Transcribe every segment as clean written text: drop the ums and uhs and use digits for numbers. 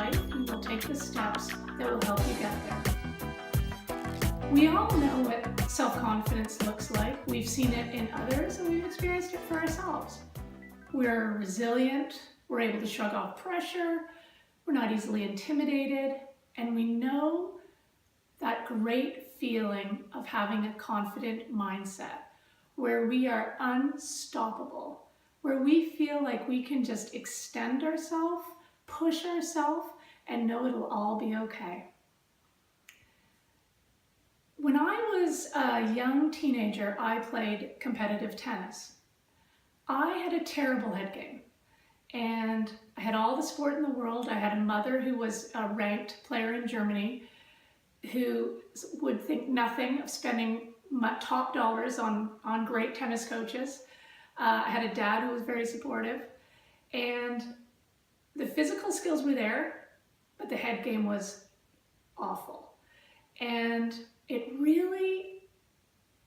life, you will take the steps that will help you get there. We all know what self-confidence looks like. We've seen it in others and we've experienced it for ourselves. We're resilient, we're able to shrug off pressure, we're not easily intimidated, and we know that great feeling of having a confident mindset where we are unstoppable, where we feel like we can just extend ourselves, push ourselves, and know it'll all be okay. When I was a young teenager, I played competitive tennis. I had a terrible head game, and I had all the sport in the world. I had a mother who was a ranked player in Germany who would think nothing of spending top dollars on great tennis coaches. I had a dad who was very supportive, and the physical skills were there, but the head game was awful. And it really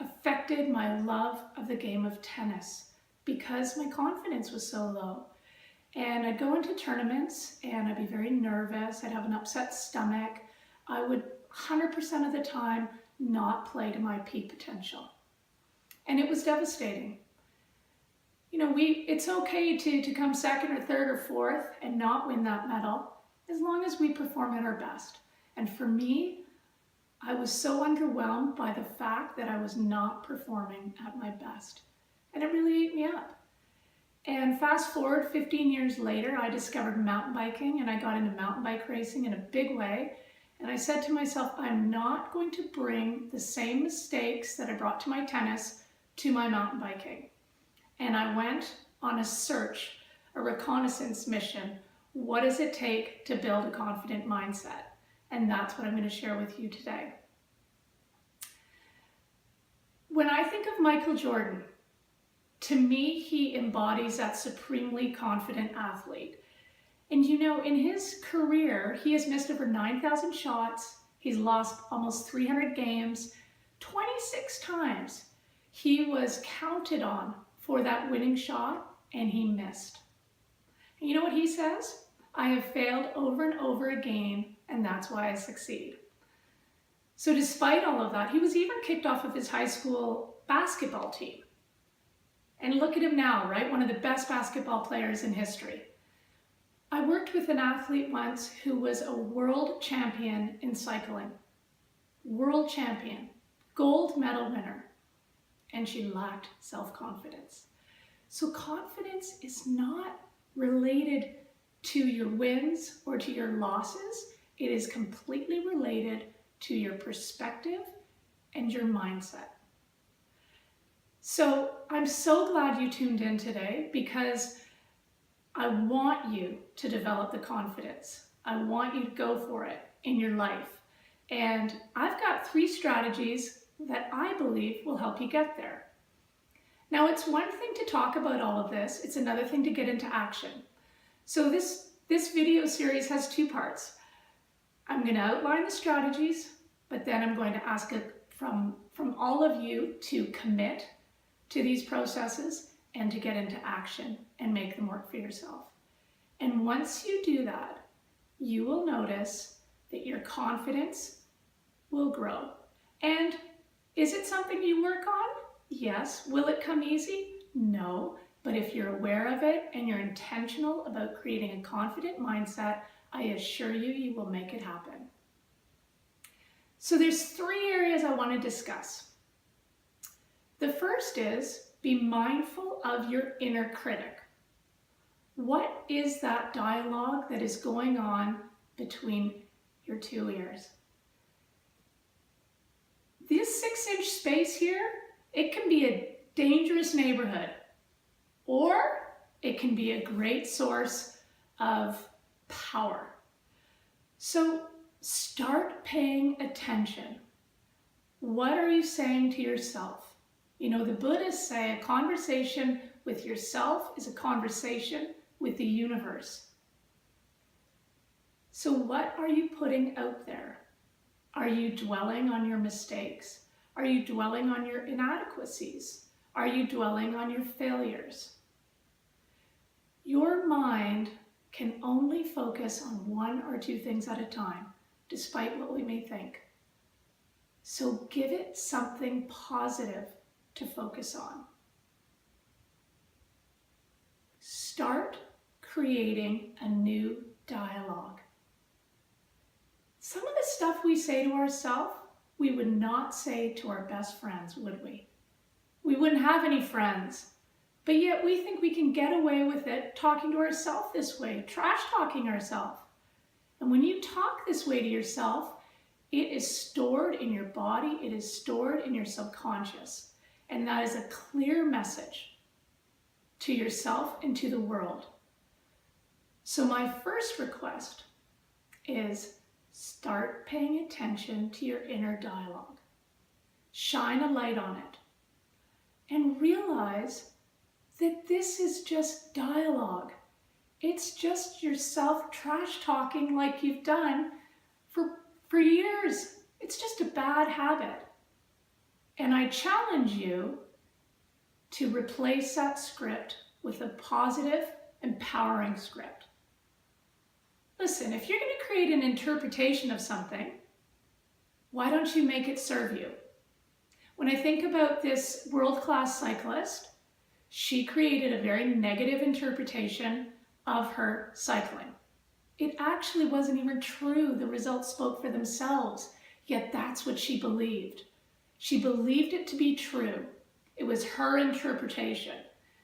affected my love of the game of tennis because my confidence was so low. And I'd go into tournaments and I'd be very nervous. I'd have an upset stomach. I would 100% of the time not play to my peak potential. And it was devastating. You know, it's okay to come second or third or fourth and not win that medal as long as we perform at our best. And for me, I was so underwhelmed by the fact that I was not performing at my best. And it really ate me up. And fast forward 15 years later, I discovered mountain biking and I got into mountain bike racing in a big way. And I said to myself, I'm not going to bring the same mistakes that I brought to my tennis to my mountain biking. And I went on a search, a reconnaissance mission. What does it take to build a confident mindset? And that's what I'm going to share with you today. When I think of Michael Jordan, to me, he embodies that supremely confident athlete. And you know, in his career, he has missed over 9,000 shots. He's lost almost 300 games. 26 times he was counted on for that winning shot and he missed. And you know what he says? I have failed over and over again, and that's why I succeed. So despite all of that, he was even kicked off of his high school basketball team. And look at him now, right? One of the best basketball players in history. I worked with an athlete once who was a world champion in cycling. World champion, gold medal winner. And she lacked self-confidence. So confidence is not related to your wins or to your losses. It is completely related to your perspective and your mindset. So I'm so glad you tuned in today because I want you to develop the confidence. I want you to go for it in your life. And I've got 3 strategies that I believe will help you get there. Now, it's one thing to talk about all of this. It's another thing to get into action. So this video series has 2 parts. I'm going to outline the strategies, but then I'm going to ask it from all of you to commit to these processes and to get into action and make them work for yourself. And once you do that, you will notice that your confidence will grow. And is it something you work on? Yes. Will it come easy? No. But if you're aware of it and you're intentional about creating a confident mindset, I assure you, you will make it happen. So there's 3 areas I want to discuss. The first is be mindful of your inner critic. What is that dialogue that is going on between your 2 ears? This 6-inch space here, it can be a dangerous neighborhood, or it can be a great source of power. So start paying attention. What are you saying to yourself? You know, the Buddhists say a conversation with yourself is a conversation with the universe. So what are you putting out there? Are you dwelling on your mistakes? Are you dwelling on your inadequacies? Are you dwelling on your failures? Your mind can only focus on one or two things at a time, despite what we may think. So give it something positive to focus on. Start creating a new dialogue. Some of the stuff we say to ourselves, we would not say to our best friends, would we? We wouldn't have any friends, but yet we think we can get away with it talking to ourselves this way, trash talking ourselves. And when you talk this way to yourself, it is stored in your body, it is stored in your subconscious, and that is a clear message to yourself and to the world. So my first request is start paying attention to your inner dialogue. Shine a light on it and realize that this is just dialogue. It's just yourself trash talking like you've done for years. It's just a bad habit. And I challenge you to replace that script with a positive, empowering script. Listen, if you're going to create an interpretation of something, why don't you make it serve you? When I think about this world-class cyclist, she created a very negative interpretation of her cycling. It actually wasn't even true. The results spoke for themselves, yet that's what she believed. She believed it to be true. It was her interpretation.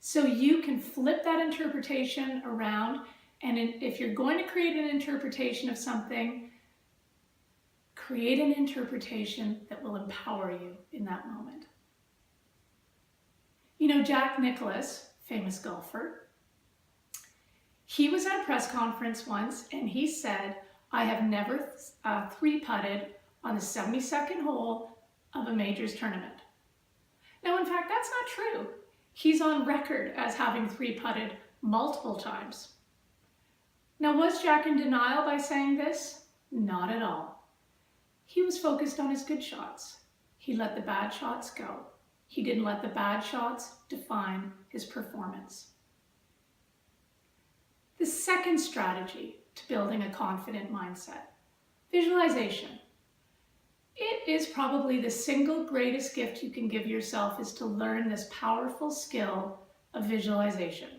So you can flip that interpretation around, and if you're going to create an interpretation of something, create an interpretation that will empower you in that moment. You know, Jack Nicklaus, famous golfer, he was at a press conference once and he said, I have never three-putted on the 72nd hole of a majors tournament. Now, in fact, that's not true. He's on record as having three-putted multiple times. Now, was Jack in denial by saying this? Not at all. He was focused on his good shots. He let the bad shots go. He didn't let the bad shots define his performance. The second strategy to building a confident mindset, visualization. It is probably the single greatest gift you can give yourself is to learn this powerful skill of visualization.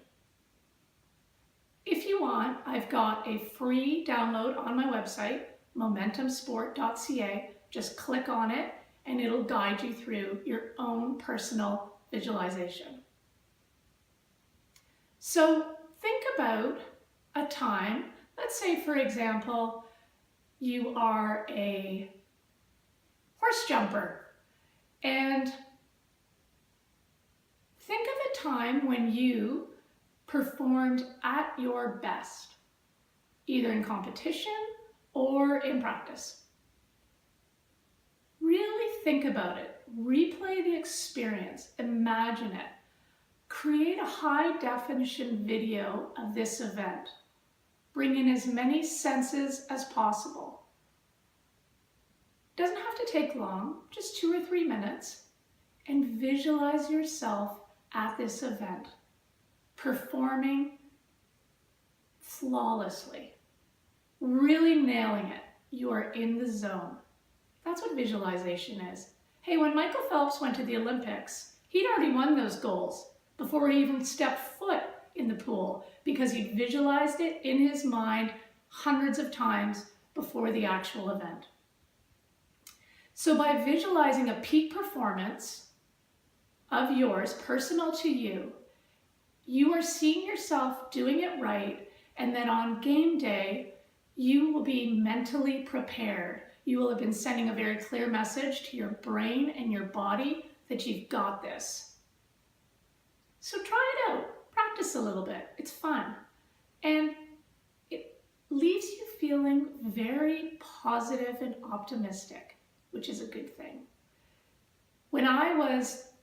If you want, I've got a free download on my website, momentumsport.ca. Just click on it and it'll guide you through your own personal visualization. So think about a time, let's say for example, you are a horse jumper, and think of a time when you performed at your best, either in competition or in practice. Really think about it, replay the experience, imagine it, create a high definition video of this event. Bring in as many senses as possible. Doesn't have to take long, just 2 or 3 minutes, and visualize yourself at this event, performing flawlessly, really nailing it. You are in the zone. That's what visualization is. Hey, when Michael Phelps went to the Olympics, he'd already won those goals before he even stepped foot in the pool, because he visualized it in his mind hundreds of times before the actual event. So by visualizing a peak performance of yours, personal to you, you are seeing yourself doing it right, and then on game day, you will be mentally prepared. You will have been sending a very clear message to your brain and your body that you've got this. So try it out. Practice a little bit. It's fun. And it leaves you feeling very positive and optimistic, which is a good thing.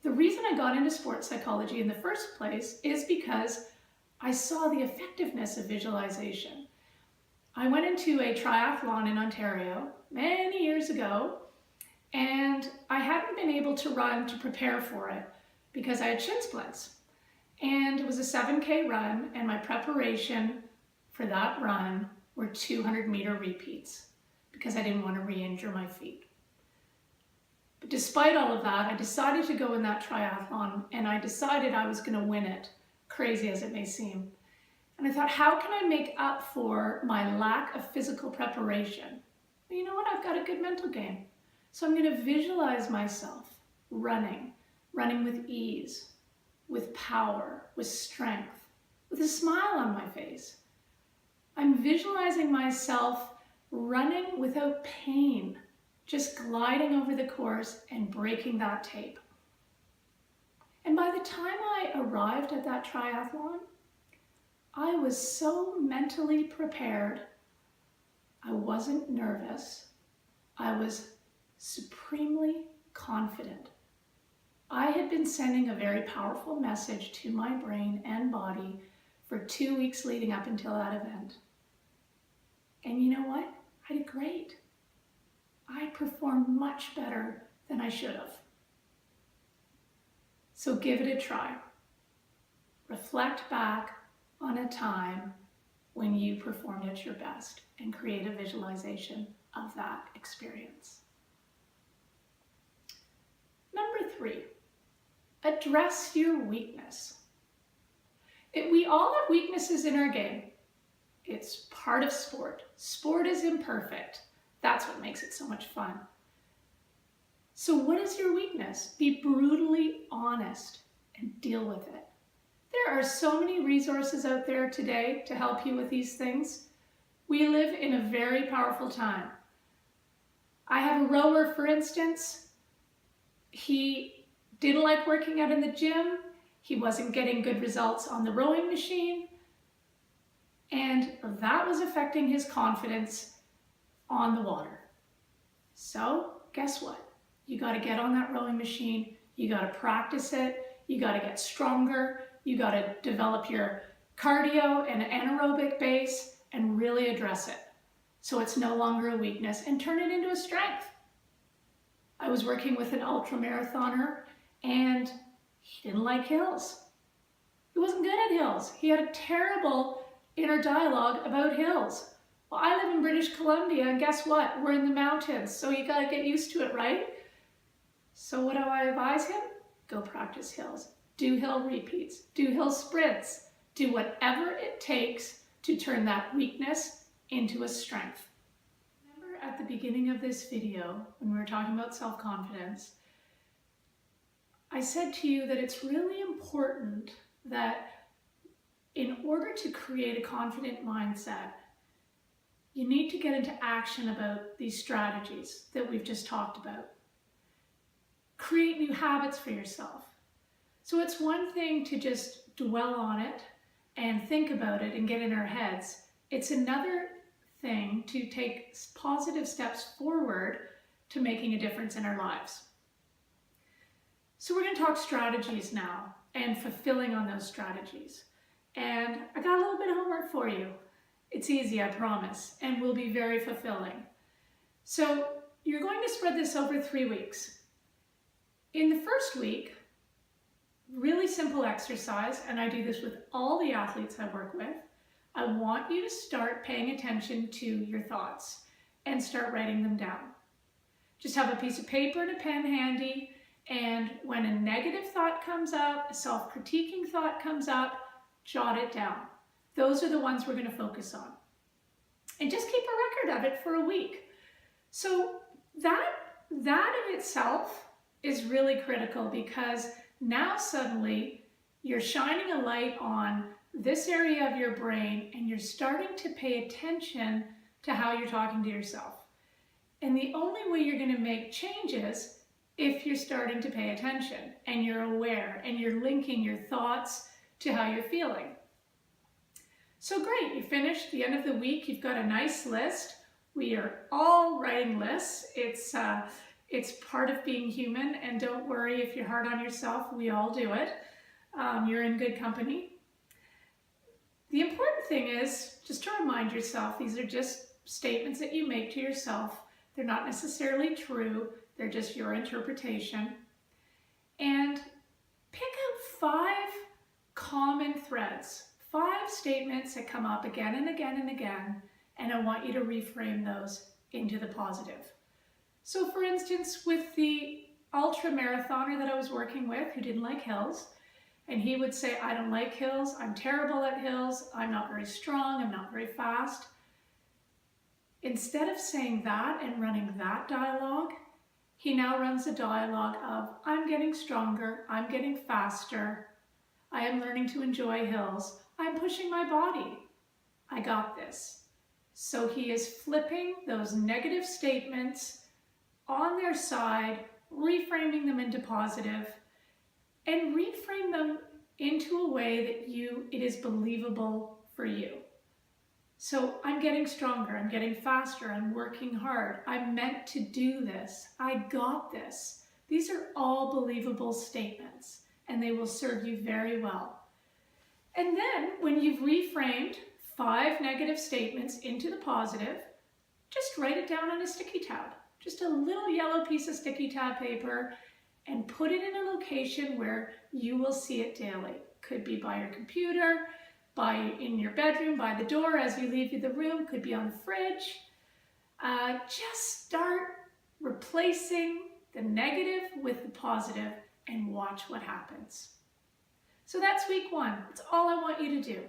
The reason I got into sports psychology in the first place is because I saw the effectiveness of visualization. I went into a triathlon in Ontario many years ago, and I hadn't been able to run to prepare for it because I had shin splints. And it was a 7K run, and my preparation for that run were 200-meter repeats because I didn't want to re-injure my feet. But despite all of that, I decided to go in that triathlon, and I decided I was going to win it, crazy as it may seem. And I thought, how can I make up for my lack of physical preparation? Well, you know what? I've got a good mental game. So I'm going to visualize myself running with ease, with power, with strength, with a smile on my face. I'm visualizing myself running without pain, just gliding over the course and breaking that tape. And by the time I arrived at that triathlon, I was so mentally prepared. I wasn't nervous. I was supremely confident. I had been sending a very powerful message to my brain and body for 2 weeks leading up until that event. And you know what? I did great. I performed much better than I should have. So give it a try. Reflect back on a time when you performed at your best and create a visualization of that experience. Number 3, address your weakness. We all have weaknesses in our game. It's part of sport. Sport is imperfect. That's what makes it so much fun. So what is your weakness? Be brutally honest and deal with it. There are so many resources out there today to help you with these things. We live in a very powerful time. I have a rower, for instance. He didn't like working out in the gym. He wasn't getting good results on the rowing machine. And that was affecting his confidence on the water. So guess what? You got to get on that rowing machine. You got to practice it. You got to get stronger. You got to develop your cardio and anaerobic base and really address it so it's no longer a weakness and turn it into a strength. I was working with an ultra marathoner and he didn't like hills. He wasn't good at hills. He had a terrible inner dialogue about hills. Well, I live in British Columbia, and guess what? We're in the mountains, so you gotta get used to it, right? So what do I advise him? Go practice hills. Do hill repeats. Do hill sprints. Do whatever it takes to turn that weakness into a strength. Remember at the beginning of this video, when we were talking about self-confidence, I said to you that it's really important that in order to create a confident mindset, you need to get into action about these strategies that we've just talked about. Create new habits for yourself. So it's one thing to just dwell on it and think about it and get in our heads. It's another thing to take positive steps forward to making a difference in our lives. So we're going to talk strategies now and fulfilling on those strategies. And I got a little bit of homework for you. It's easy, I promise, and will be very fulfilling. So you're going to spread this over 3 weeks. In the first week, really simple exercise, and I do this with all the athletes I work with. I want you to start paying attention to your thoughts and start writing them down. Just have a piece of paper and a pen handy, and when a negative thought comes up, a self-critiquing thought comes up, jot it down. Those are the ones we're going to focus on. And just keep a record of it for a week. So that in itself is really critical, because now suddenly you're shining a light on this area of your brain and you're starting to pay attention to how you're talking to yourself. And the only way you're going to make changes if you're starting to pay attention and you're aware and you're linking your thoughts to how you're feeling. So great, you finished the end of the week, you've got a nice list. We are all writing lists. It's part of being human, and don't worry if you're hard on yourself, we all do it. You're in good company. The important thing is just to remind yourself, these are just statements that you make to yourself. They're not necessarily true, they're just your interpretation. And pick out 5 common threads, 5 statements that come up again and again and again, and I want you to reframe those into the positive. So for instance, with the ultra marathoner that I was working with who didn't like hills, and he would say, I don't like hills, I'm terrible at hills, I'm not very strong, I'm not very fast. Instead of saying that and running that dialogue, he now runs a dialogue of, I'm getting stronger, I'm getting faster, I am learning to enjoy hills, I'm pushing my body, I got this. So he is flipping those negative statements on their side, reframing them into positive, and reframe them into a way that it is believable for you. So I'm getting stronger, I'm getting faster, I'm working hard, I'm meant to do this, I got this. These are all believable statements, and they will serve you very well. And then when you've reframed 5 negative statements into the positive, just write it down on a sticky tab, just a little yellow piece of sticky tab paper, and put it in a location where you will see it daily. Could be by your computer, in your bedroom, by the door as you leave the room, could be on the fridge. Just start replacing the negative with the positive and watch what happens. So that's week 1. That's all I want you to do.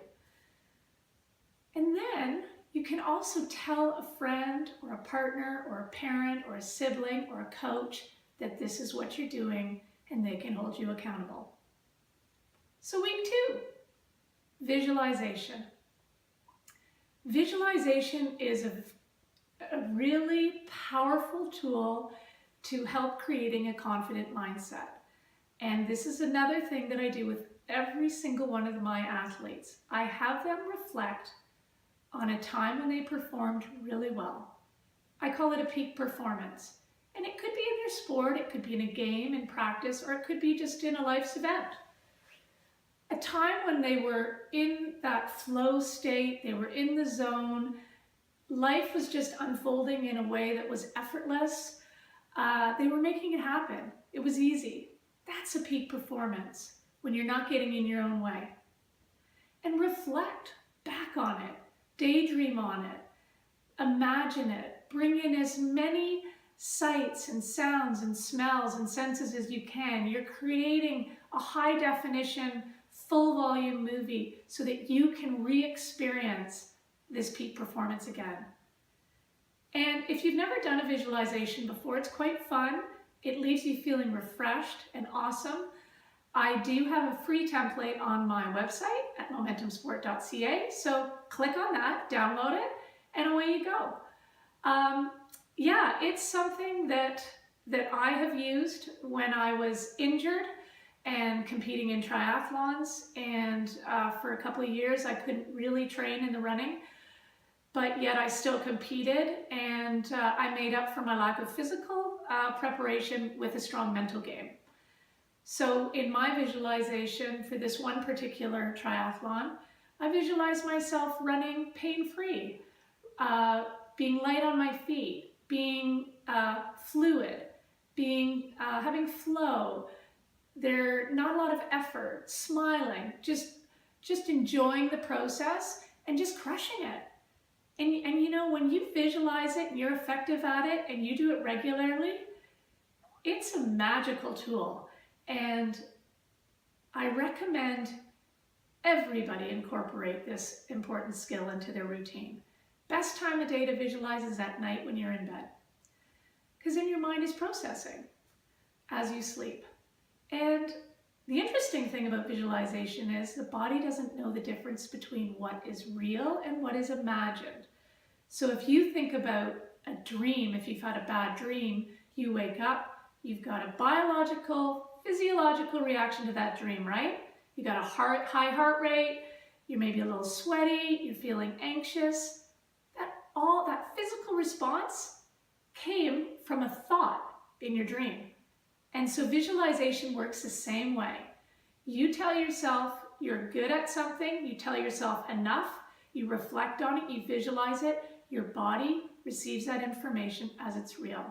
And then you can also tell a friend or a partner or a parent or a sibling or a coach that this is what you're doing, and they can hold you accountable. So week 2, visualization. Visualization is a really powerful tool to help creating a confident mindset. And this is another thing that I do with every single one of my athletes. I have them reflect on a time when they performed really well. I call it a peak performance. And it could be in their sport, it could be in a game, in practice, or it could be just in a life's event. A time when they were in that flow state, they were in the zone, life was just unfolding in a way that was effortless. They were making it happen. It was easy. That's a peak performance, when you're not getting in your own way. And reflect back on it, daydream on it, imagine it, bring in as many sights and sounds and smells and senses as you can. You're creating a high definition, full volume movie so that you can re-experience this peak performance again. And if you've never done a visualization before, it's quite fun. It leaves you feeling refreshed and awesome. I do have a free template on my website at momentumsport.ca, so click on that, download it, and away you go. Yeah, it's something that I have used when I was injured and competing in triathlons, and for a couple of years I couldn't really train in the running, but yet I still competed, and I made up for my lack of physical preparation with a strong mental game. So in my visualization for this one particular triathlon, I visualized myself running pain-free, being light on my feet, being fluid, having flow. There not a lot of effort, smiling, just enjoying the process and just crushing it. And you know, when you visualize it and you're effective at it and you do it regularly, it's a magical tool. And I recommend everybody incorporate this important skill into their routine. Best time of day to visualize is at night when you're in bed, because then your mind is processing as you sleep. And the interesting thing about visualization is the body doesn't know the difference between what is real and what is imagined. So if you think about a dream, if you've had a bad dream, you wake up, you've got a biological, physiological reaction to that dream, right? You got a high heart rate, you're maybe a little sweaty, you're feeling anxious. That physical response came from a thought in your dream. And so visualization works the same way. You tell yourself you're good at something, you tell yourself enough, you reflect on it, you visualize it, your body receives that information as it's real.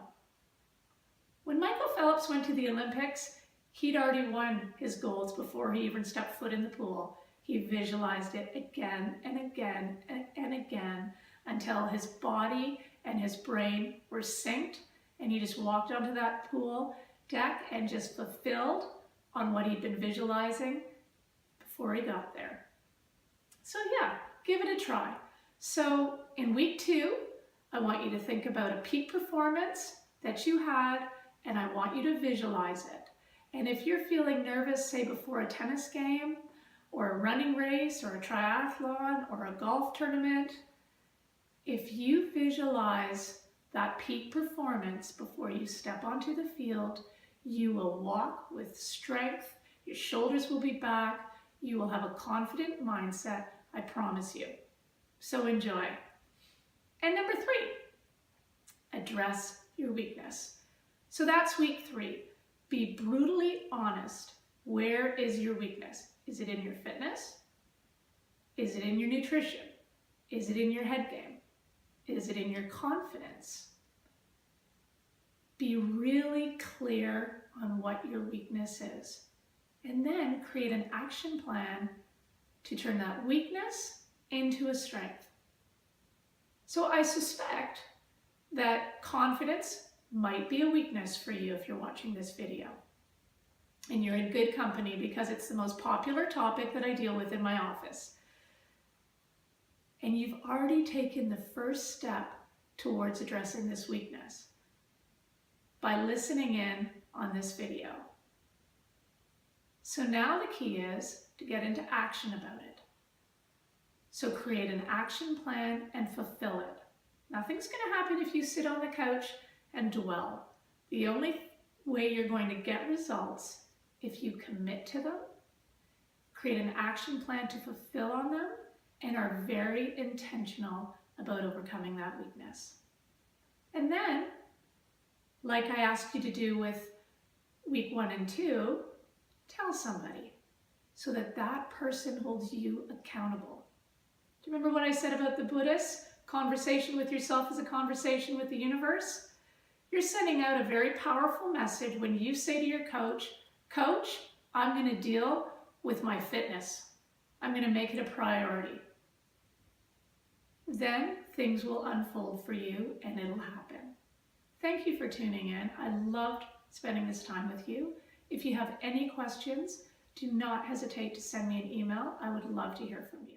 When Michael Phelps went to the Olympics, he'd already won his golds before he even stepped foot in the pool. He visualized it again and again and again until his body and his brain were synced, and he just walked onto that pool deck and just fulfilled on what he'd been visualizing before he got there. So yeah, give it a try. So in week 2, I want you to think about a peak performance that you had, and I want you to visualize it. And if you're feeling nervous, say before a tennis game, or a running race, or a triathlon, or a golf tournament, if you visualize that peak performance before you step onto the field, you will walk with strength, your shoulders will be back, you will have a confident mindset, I promise you. So enjoy. And number 3, address your weakness. So that's week 3. Be brutally honest. Where is your weakness? Is it in your fitness? Is it in your nutrition? Is it in your head game? Is it in your confidence? Be really clear on what your weakness is. And then create an action plan to turn that weakness into a strength. So I suspect that confidence might be a weakness for you if you're watching this video. And you're in good company because it's the most popular topic that I deal with in my office. And you've already taken the first step towards addressing this weakness by listening in on this video. So now the key is to get into action about it. So create an action plan and fulfill it. Nothing's going to happen if you sit on the couch and dwell. The only way you're going to get results if you commit to them, create an action plan to fulfill on them, and are very intentional about overcoming that weakness. And then, like I asked you to do with week 1 and 2, tell somebody so that that person holds you accountable. Do you remember what I said about the Buddhists? Conversation with yourself is a conversation with the universe. You're sending out a very powerful message when you say to your coach, Coach, I'm going to deal with my fitness. I'm going to make it a priority. Then things will unfold for you and it'll happen. Thank you for tuning in. I loved spending this time with you. If you have any questions, do not hesitate to send me an email. I would love to hear from you.